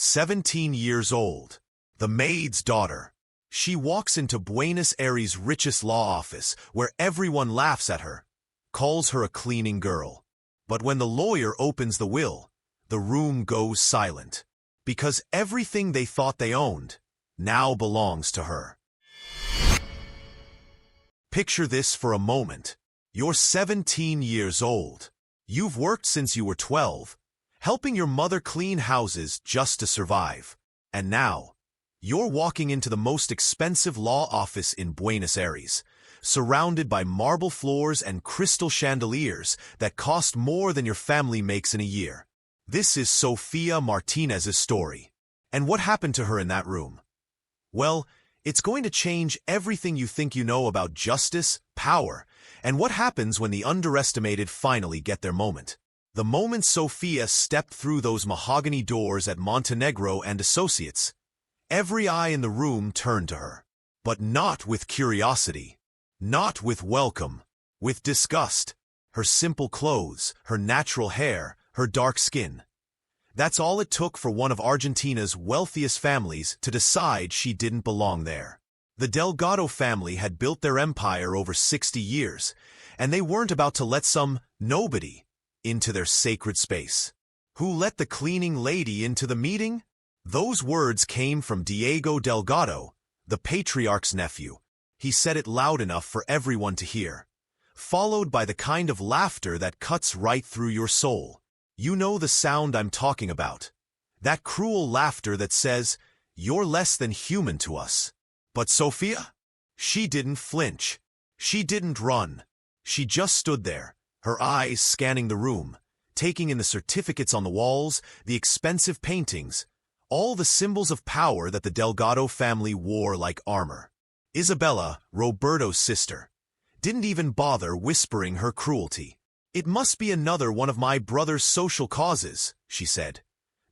17 years old, the maid's daughter. She walks into Buenos Aires' richest law office, where everyone laughs at her, calls her a cleaning girl. But when the lawyer opens the will, the room goes silent, because everything they thought they owned now belongs to her. Picture this for a moment. You're 17 years old. You've worked since you were 12, helping your mother clean houses just to survive. And now, you're walking into the most expensive law office in Buenos Aires, surrounded by marble floors and crystal chandeliers that cost more than your family makes in a year. This is Sofia Martinez's story. And what happened to her in that room? Well, it's going to change everything you think you know about justice, power, and what happens when the underestimated finally get their moment. The moment Sofia stepped through those mahogany doors at Montenegro and Associates, every eye in the room turned to her. But not with curiosity, not with welcome, with disgust. Her simple clothes, her natural hair, her dark skin. That's all it took for one of Argentina's wealthiest families to decide she didn't belong there. The Delgado family had built their empire over 60 years, and they weren't about to let some nobody into their sacred space. Who let the cleaning lady into the meeting? Those words came from Diego Delgado, the patriarch's nephew. He said it loud enough for everyone to hear, followed by the kind of laughter that cuts right through your soul. You know the sound I'm talking about. That cruel laughter that says, "You're less than human to us." But Sofia? She didn't flinch. She didn't run. She just stood there, her eyes scanning the room, taking in the certificates on the walls, the expensive paintings, all the symbols of power that the Delgado family wore like armor. Isabella, Roberto's sister, didn't even bother whispering her cruelty. "It must be another one of my brother's social causes," she said,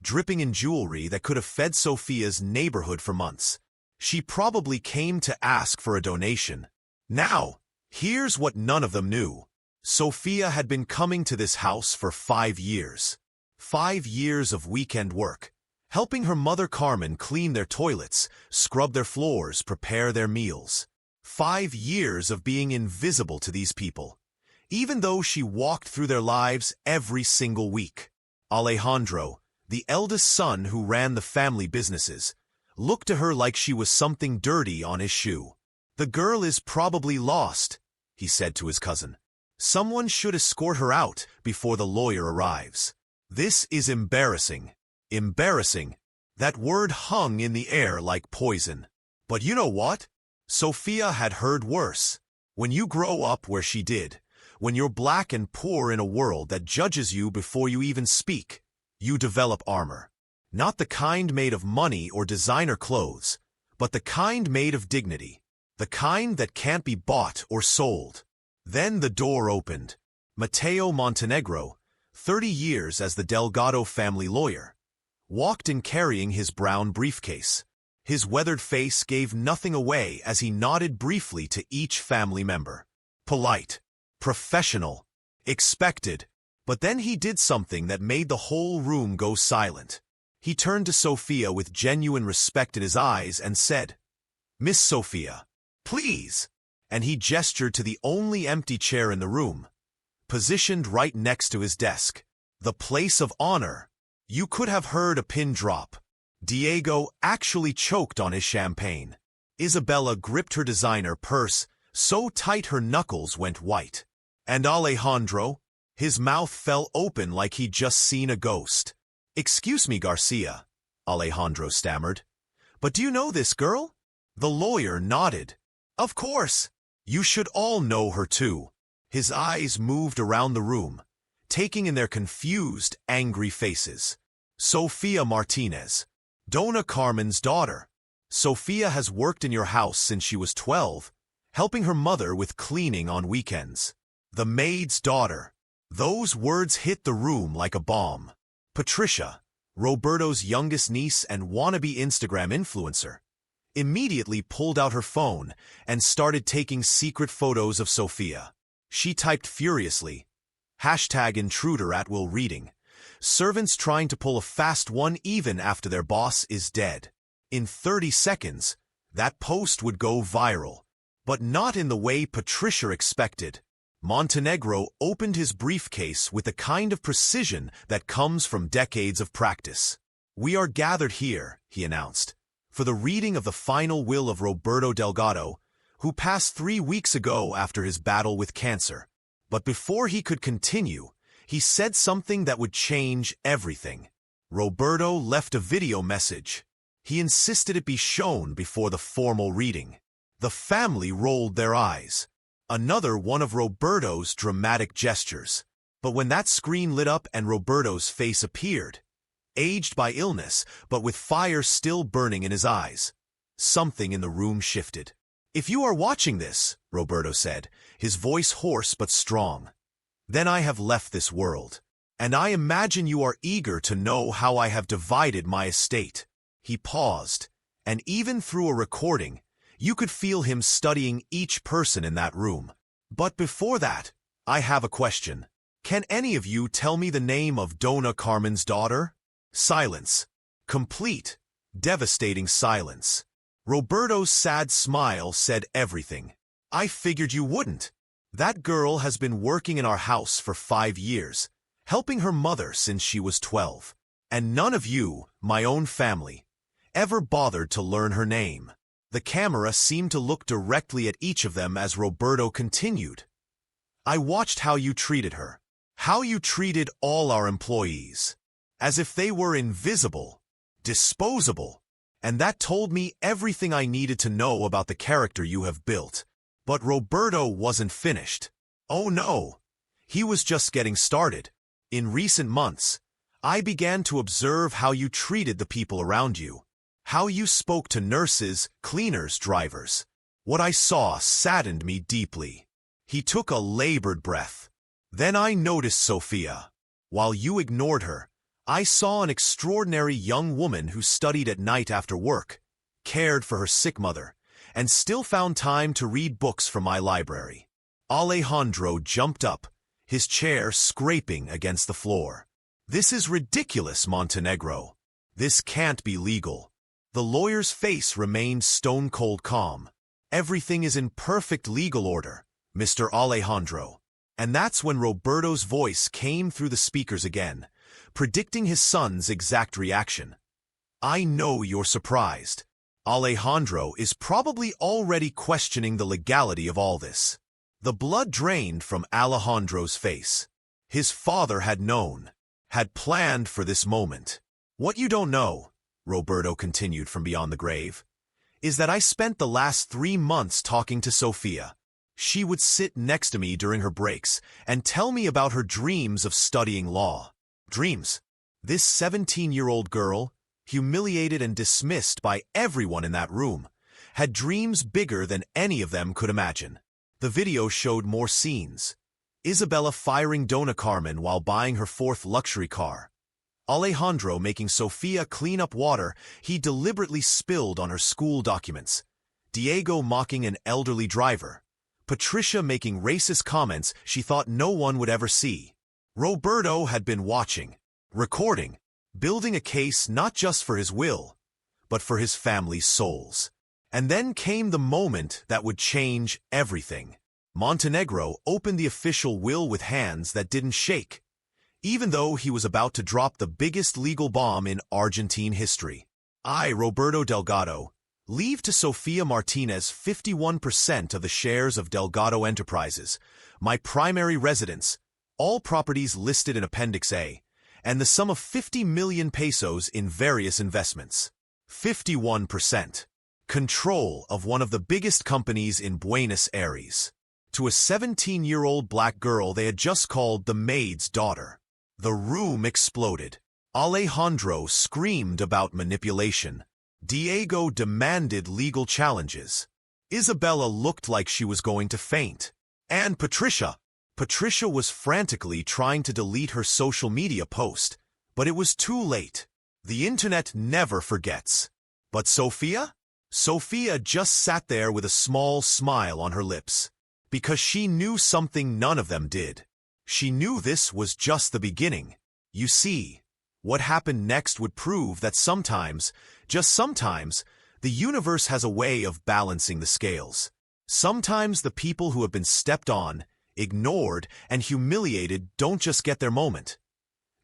dripping in jewelry that could have fed Sofia's neighborhood for months. She probably came to ask for a donation. Now, here's what none of them knew. Sofia had been coming to this house for 5 years. 5 years of weekend work, helping her mother Carmen clean their toilets, scrub their floors, prepare their meals. 5 years of being invisible to these people, even though she walked through their lives every single week. Alejandro, the eldest son who ran the family businesses, looked to her like she was something dirty on his shoe. "The girl is probably lost," he said to his cousin. "Someone should escort her out before the lawyer arrives." This is embarrassing. Embarrassing. That word hung in the air like poison. But you know what? Sofia had heard worse. When you grow up where she did, when you're black and poor in a world that judges you before you even speak, you develop armor. Not the kind made of money or designer clothes, but the kind made of dignity. The kind that can't be bought or sold. Then the door opened. Mateo Montenegro, 30 years as the Delgado family lawyer, walked in carrying his brown briefcase. His weathered face gave nothing away as he nodded briefly to each family member. Polite, professional, expected. But then he did something that made the whole room go silent. He turned to Sofia with genuine respect in his eyes and said, "Miss Sofia, please." And he gestured to the only empty chair in the room, positioned right next to his desk. The place of honor. You could have heard a pin drop. Diego actually choked on his champagne. Isabella gripped her designer purse so tight her knuckles went white. And Alejandro, his mouth fell open like he'd just seen a ghost. "Excuse me, Garcia," Alejandro stammered. "But do you know this girl?" The lawyer nodded. "Of course. You should all know her too." His eyes moved around the room, taking in their confused, angry faces. "Sofia Martinez, Dona Carmen's daughter. Sofia has worked in your house since she was 12, helping her mother with cleaning on weekends. The maid's daughter." Those words hit the room like a bomb. Patricia, Roberto's youngest niece and wannabe Instagram influencer, immediately pulled out her phone and started taking secret photos of Sofia. She typed furiously, #intruder@will reading, servants trying to pull a fast one even after their boss is dead. In 30 seconds, that post would go viral. But not in the way Patricia expected. Montenegro opened his briefcase with the kind of precision that comes from decades of practice. "We are gathered here," he announced, "for the reading of the final will of Roberto Delgado, who passed 3 weeks ago after his battle with cancer." But before he could continue, he said something that would change everything. Roberto left a video message. He insisted it be shown before the formal reading. The family rolled their eyes. Another one of Roberto's dramatic gestures. But when that screen lit up and Roberto's face appeared, aged by illness, but with fire still burning in his eyes, something in the room shifted. "If you are watching this," Roberto said, his voice hoarse but strong, "then I have left this world. And I imagine you are eager to know how I have divided my estate." He paused, and even through a recording, you could feel him studying each person in that room. "But before that, I have a question. Can any of you tell me the name of Dona Carmen's daughter?" Silence. Complete, devastating silence. Roberto's sad smile said everything. "I figured you wouldn't. That girl has been working in our house for 5 years, helping her mother since she was 12. And none of you, my own family, ever bothered to learn her name." The camera seemed to look directly at each of them as Roberto continued. "I watched how you treated her, how you treated all our employees, as if they were invisible, disposable, and that told me everything I needed to know about the character you have built." But Roberto wasn't finished. Oh no, he was just getting started. "In recent months, I began to observe how you treated the people around you. How you spoke to nurses, cleaners, drivers. What I saw saddened me deeply." He took a labored breath. "Then I noticed Sofia. While you ignored her, I saw an extraordinary young woman who studied at night after work, cared for her sick mother, and still found time to read books from my library." Alejandro jumped up, his chair scraping against the floor. "This is ridiculous, Montenegro. This can't be legal." The lawyer's face remained stone-cold calm. "Everything is in perfect legal order, Mr. Alejandro." And that's when Roberto's voice came through the speakers again, predicting his son's exact reaction. "I know you're surprised. Alejandro is probably already questioning the legality of all this." The blood drained from Alejandro's face. His father had known, had planned for this moment. "What you don't know," Roberto continued from beyond the grave, "is that I spent the last 3 months talking to Sofia. She would sit next to me during her breaks and tell me about her dreams of studying law." Dreams. This 17-year-old girl, humiliated and dismissed by everyone in that room, had dreams bigger than any of them could imagine. The video showed more scenes. Isabella firing Dona Carmen while buying her 4th luxury car. Alejandro making Sofia clean up water he deliberately spilled on her school documents. Diego mocking an elderly driver. Patricia making racist comments she thought no one would ever see. Roberto had been watching, recording, building a case not just for his will, but for his family's souls. And then came the moment that would change everything. Montenegro opened the official will with hands that didn't shake, even though he was about to drop the biggest legal bomb in Argentine history. "I, Roberto Delgado, leave to Sofia Martinez 51% of the shares of Delgado Enterprises, my primary residence, all properties listed in Appendix A, and the sum of 50 million pesos in various investments." 51%. Control of one of the biggest companies in Buenos Aires. To a 17-year-old black girl they had just called the maid's daughter. The room exploded. Alejandro screamed about manipulation. Diego demanded legal challenges. Isabella looked like she was going to faint. And Patricia was frantically trying to delete her social media post, but it was too late. The internet never forgets. But Sofia? Sofia just sat there with a small smile on her lips, because she knew something none of them did. She knew this was just the beginning. You see, what happened next would prove that sometimes, just sometimes, the universe has a way of balancing the scales. Sometimes the people who have been stepped on, ignored, and humiliated don't just get their moment.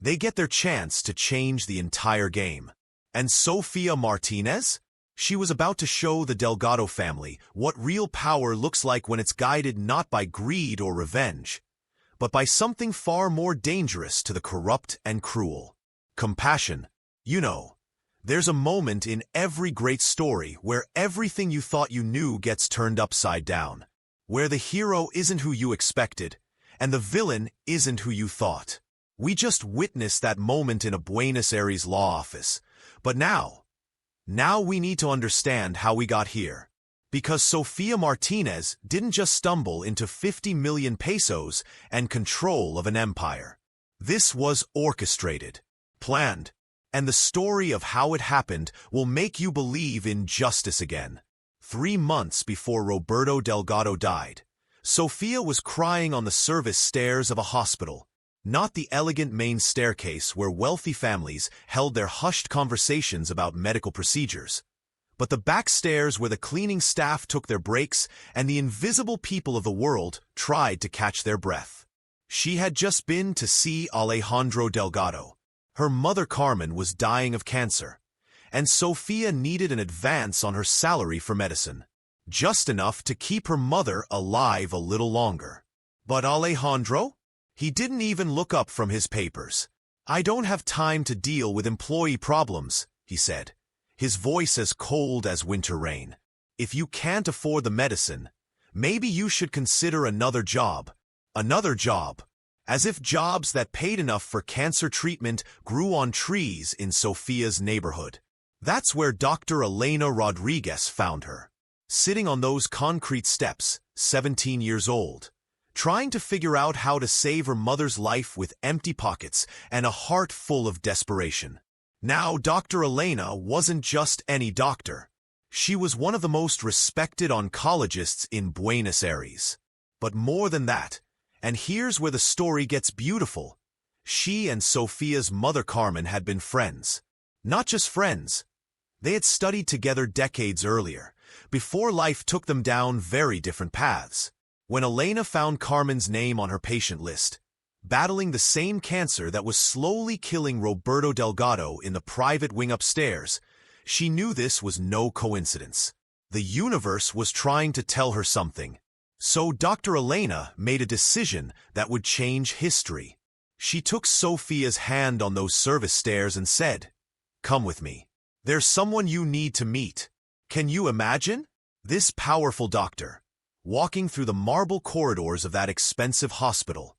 They get their chance to change the entire game. And Sofia Martinez? She was about to show the Delgado family what real power looks like when it's guided not by greed or revenge, but by something far more dangerous to the corrupt and cruel. Compassion. You know, there's a moment in every great story where everything you thought you knew gets turned upside down, where the hero isn't who you expected, and the villain isn't who you thought. We just witnessed that moment in a Buenos Aires law office, but now we need to understand how we got here. Because Sofia Martinez didn't just stumble into 50 million pesos and control of an empire. This was orchestrated, planned, and the story of how it happened will make you believe in justice again. 3 months before Roberto Delgado died, Sofia was crying on the service stairs of a hospital. Not the elegant main staircase where wealthy families held their hushed conversations about medical procedures, but the back stairs where the cleaning staff took their breaks and the invisible people of the world tried to catch their breath. She had just been to see Alejandro Delgado. Her mother Carmen was dying of cancer, and Sofia needed an advance on her salary for medicine, just enough to keep her mother alive a little longer. But Alejandro? He didn't even look up from his papers. "I don't have time to deal with employee problems," he said, his voice as cold as winter rain. "If you can't afford the medicine, maybe you should consider another job." Another job. As if jobs that paid enough for cancer treatment grew on trees in Sofia's neighborhood. That's where Dr. Elena Rodriguez found her, sitting on those concrete steps, 17 years old, trying to figure out how to save her mother's life with empty pockets and a heart full of desperation. Now, Dr. Elena wasn't just any doctor. She was one of the most respected oncologists in Buenos Aires. But more than that, and here's where the story gets beautiful, she and Sofia's mother Carmen had been friends. Not just friends. They had studied together decades earlier, before life took them down very different paths. When Elena found Carmen's name on her patient list, battling the same cancer that was slowly killing Roberto Delgado in the private wing upstairs, she knew this was no coincidence. The universe was trying to tell her something. So Dr. Elena made a decision that would change history. She took Sofia's hand on those service stairs and said, "Come with me. There's someone you need to meet." Can you imagine? This powerful doctor, walking through the marble corridors of that expensive hospital,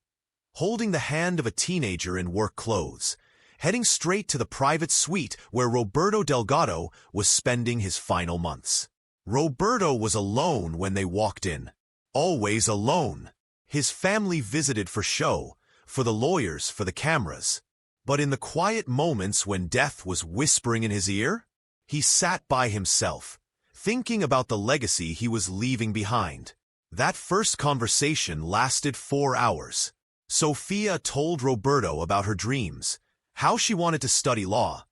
holding the hand of a teenager in work clothes, heading straight to the private suite where Roberto Delgado was spending his final months. Roberto was alone when they walked in. Always alone. His family visited for show, for the lawyers, for the cameras. But in the quiet moments when death was whispering in his ear, he sat by himself, thinking about the legacy he was leaving behind. That first conversation lasted 4 hours. Sofia told Roberto about her dreams, how she wanted to study law,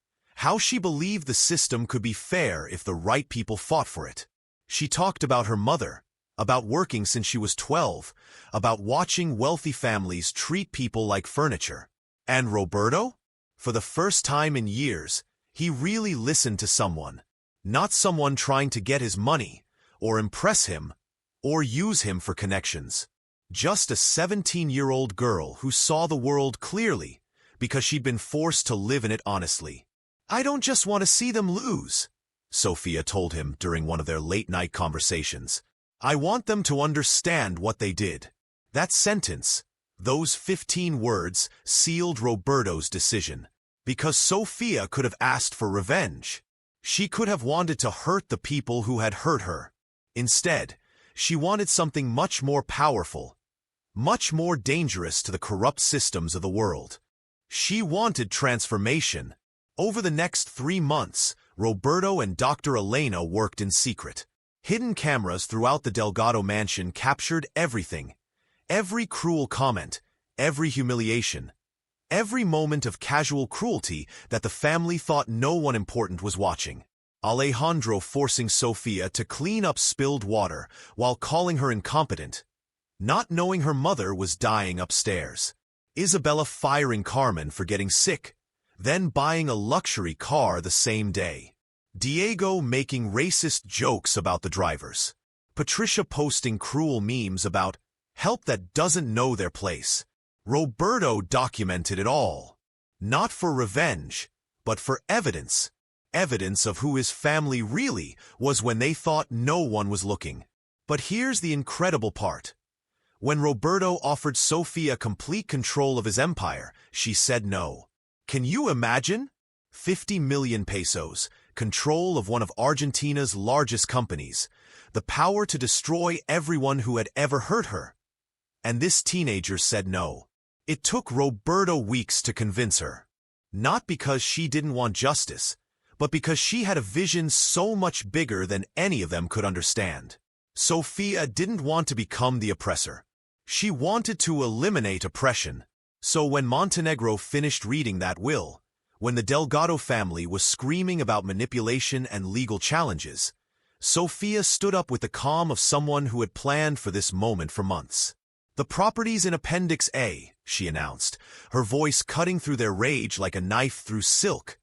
how she believed the system could be fair if the right people fought for it. She talked about her mother, about working since she was 12, about watching wealthy families treat people like furniture. And Roberto? For the first time in years, he really listened to someone. Not someone trying to get his money, or impress him, or use him for connections. Just a 17-year-old girl who saw the world clearly, because she'd been forced to live in it honestly. "I don't just want to see them lose," Sofia told him during one of their late-night conversations. "I want them to understand what they did." That sentence, those 15 words, sealed Roberto's decision. Because Sofia could have asked for revenge. She could have wanted to hurt the people who had hurt her. Instead, she wanted something much more powerful, much more dangerous to the corrupt systems of the world. She wanted transformation. Over the next 3 months, Roberto and Dr. Elena worked in secret. Hidden cameras throughout the Delgado mansion captured everything. Every cruel comment, every humiliation, every moment of casual cruelty that the family thought no one important was watching. Alejandro forcing Sofia to clean up spilled water while calling her incompetent, not knowing her mother was dying upstairs. Isabella firing Carmen for getting sick, then buying a luxury car the same day. Diego making racist jokes about the drivers. Patricia posting cruel memes about help that doesn't know their place. Roberto documented it all. Not for revenge, but for evidence. Evidence of who his family really was when they thought no one was looking. But here's the incredible part. When Roberto offered Sofia complete control of his empire, she said no. Can you imagine? 50 million pesos, control of one of Argentina's largest companies, the power to destroy everyone who had ever hurt her. And this teenager said no. It took Roberto weeks to convince her. Not because she didn't want justice, but because she had a vision so much bigger than any of them could understand. Sofia didn't want to become the oppressor. She wanted to eliminate oppression. So when Montenegro finished reading that will, when the Delgado family was screaming about manipulation and legal challenges, Sofia stood up with the calm of someone who had planned for this moment for months. The properties in Appendix A, she announced, her voice cutting through their rage like a knife through silk,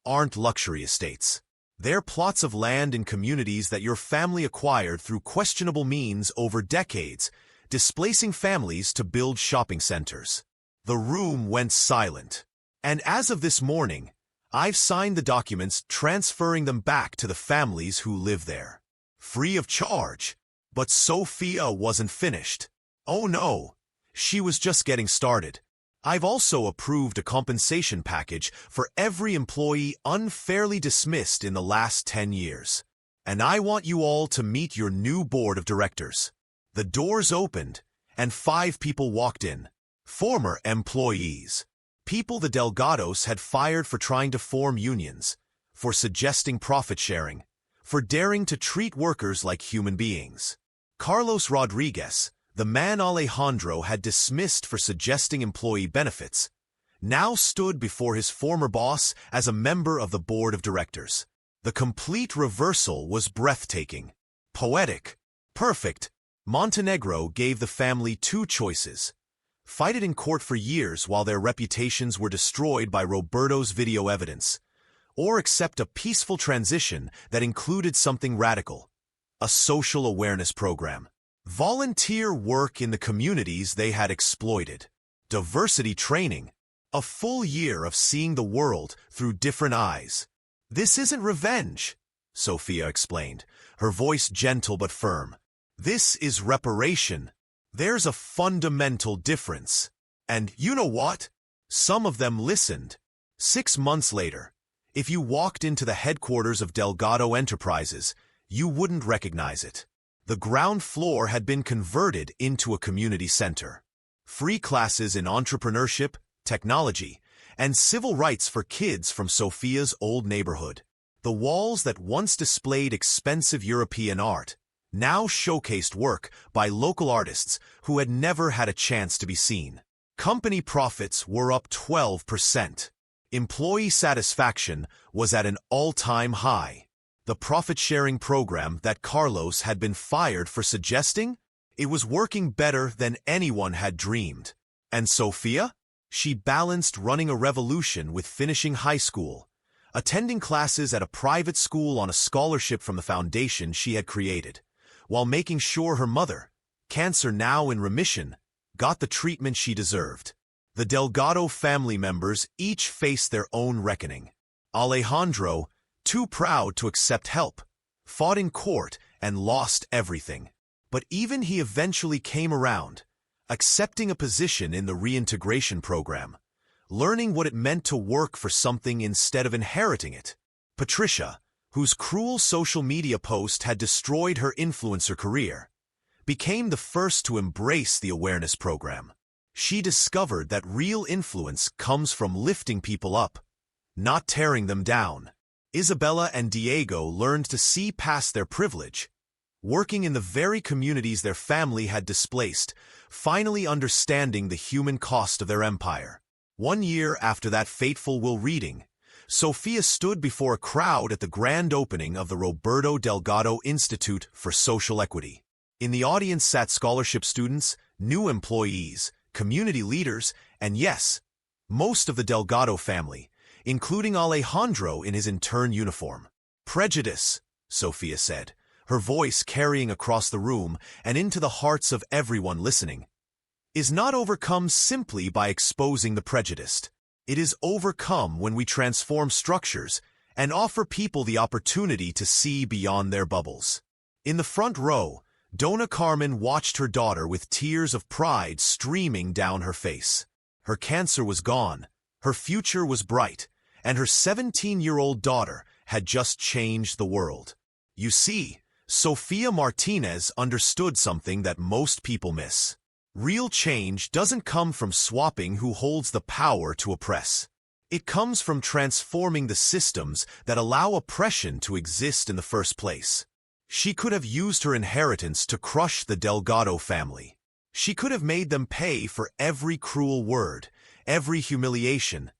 aren't luxury estates. They're plots of land in communities that your family acquired through questionable means over decades, displacing families to build shopping centers. The room went silent. And as of this morning, I've signed the documents transferring them back to the families who live there. Free of charge. But Sofia wasn't finished. Oh no, she was just getting started. I've also approved a compensation package for every employee unfairly dismissed in the last 10 years. And I want you all to meet your new board of directors. The doors opened, and 5 people walked in. Former employees. People the Delgados had fired for trying to form unions, for suggesting profit sharing, for daring to treat workers like human beings. Carlos Rodriguez, the man Alejandro had dismissed for suggesting employee benefits, now stood before his former boss as a member of the board of directors. The complete reversal was breathtaking. Poetic. Perfect. Montenegro gave the family 2 choices. Fight it in court for years while their reputations were destroyed by Roberto's video evidence, or accept a peaceful transition that included something radical, a social awareness program. Volunteer work in the communities they had exploited. Diversity training. A full year of seeing the world through different eyes. This isn't revenge, Sofia explained, her voice gentle but firm. This is reparation. There's a fundamental difference. And you know what? Some of them listened. 6 months later, if you walked into the headquarters of Delgado Enterprises, you wouldn't recognize it. The ground floor had been converted into a community center. Free classes in entrepreneurship, technology, and civil rights for kids from Sofia's old neighborhood. The walls that once displayed expensive European art now showcased work by local artists who had never had a chance to be seen. Company profits were up 12%. Employee satisfaction was at an all-time high. The profit-sharing program that Carlos had been fired for suggesting, it was working better than anyone had dreamed. And Sofia? She balanced running a revolution with finishing high school, attending classes at a private school on a scholarship from the foundation she had created, while making sure her mother, cancer now in remission, got the treatment she deserved. The Delgado family members each faced their own reckoning. Alejandro, too proud to accept help, fought in court and lost everything. But even he eventually came around, accepting a position in the reintegration program, learning what it meant to work for something instead of inheriting it. Patricia, whose cruel social media post had destroyed her influencer career, became the first to embrace the awareness program. She discovered that real influence comes from lifting people up, not tearing them down. Isabella and Diego learned to see past their privilege, working in the very communities their family had displaced, finally understanding the human cost of their empire. 1 year after that fateful will reading, Sofia stood before a crowd at the grand opening of the Roberto Delgado Institute for Social Equity. In the audience sat scholarship students, new employees, community leaders, and yes, most of the Delgado family, including Alejandro in his intern uniform. "Prejudice," Sofia said, her voice carrying across the room and into the hearts of everyone listening, "is not overcome simply by exposing the prejudiced. It is overcome when we transform structures and offer people the opportunity to see beyond their bubbles." In the front row, Dona Carmen watched her daughter with tears of pride streaming down her face. Her cancer was gone, her future was bright, and her 17-year-old daughter had just changed the world. You see, Sofia Martinez understood something that most people miss. Real change doesn't come from swapping who holds the power to oppress. It comes from transforming the systems that allow oppression to exist in the first place. She could have used her inheritance to crush the Delgado family. She could have made them pay for every cruel word, every humiliation,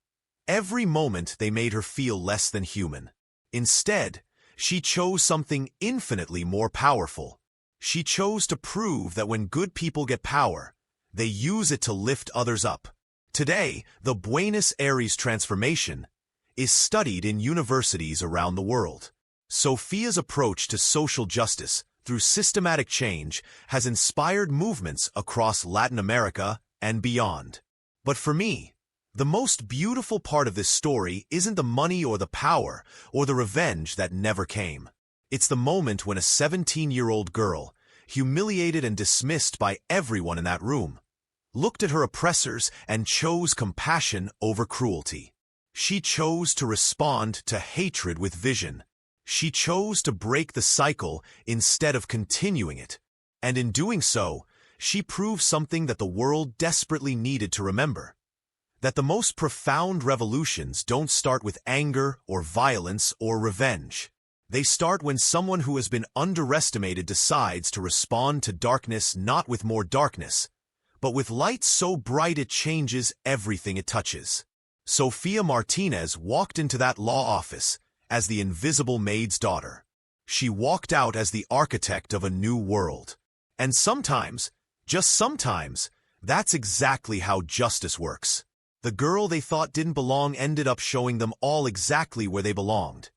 every moment they made her feel less than human. Instead, she chose something infinitely more powerful. She chose to prove that when good people get power, they use it to lift others up. Today, the Buenos Aires transformation is studied in universities around the world. Sofia's approach to social justice through systematic change has inspired movements across Latin America and beyond. But for me, the most beautiful part of this story isn't the money or the power or the revenge that never came. It's the moment when a 17-year-old girl, humiliated and dismissed by everyone in that room, looked at her oppressors and chose compassion over cruelty. She chose to respond to hatred with vision. She chose to break the cycle instead of continuing it. And in doing so, she proved something that the world desperately needed to remember: that the most profound revolutions don't start with anger or violence or revenge. They start when someone who has been underestimated decides to respond to darkness not with more darkness, but with light so bright it changes everything it touches. Sofia Martinez walked into that law office as the invisible maid's daughter. She walked out as the architect of a new world. And sometimes, just sometimes, that's exactly how justice works. The girl they thought didn't belong ended up showing them all exactly where they belonged.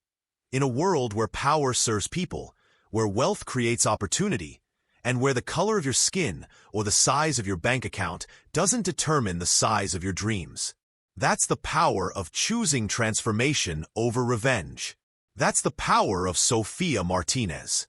In a world where power serves people, where wealth creates opportunity, and where the color of your skin or the size of your bank account doesn't determine the size of your dreams. That's the power of choosing transformation over revenge. That's the power of Sofia Martinez.